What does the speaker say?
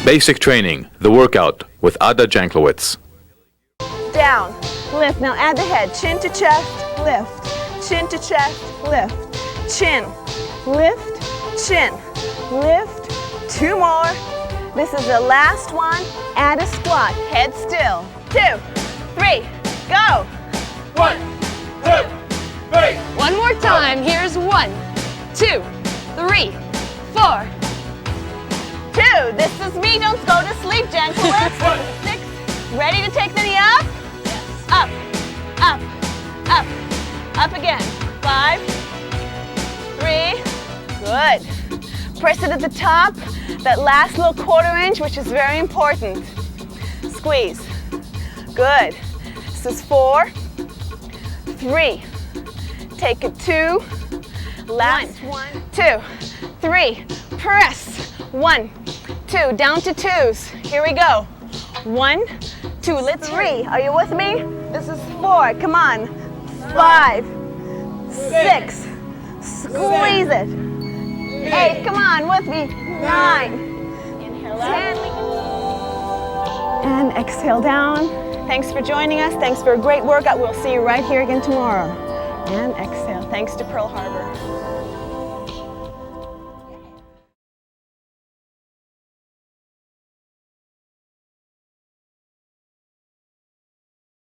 Basic training, the workout with Ada Janklowicz. Down, lift. Now add the head. Chin to chest, lift. Chin to chest, lift. Chin, lift, chin, lift. 2 more. This is the last one. Add a squat. Head still. 2, 3, go. 1, 2, 3. One more time. Here's 1, 2, 3, 4. 2. This is me. Don't go to sleep, Janklowicz. 6. Ready to take the knee up? Yes. Up, up, up, up again. 5, 3. Good. Press it at the top. That last little quarter inch, which is very important. Squeeze. Good. This is 4, 3. Take it 2. Last 1, 2, 3. Press. 1, 2. Down to 2s. Here we go. 1, 2. Let's 3. Are you with me? This is 4. Come on. 5, 6. Squeeze it. 8. Come on, with me. 9. Inhale up. 10. And exhale down. Thanks for joining us. Thanks for a great workout. We'll see you right here again tomorrow. And exhale. Thanks to Pearl Harbor.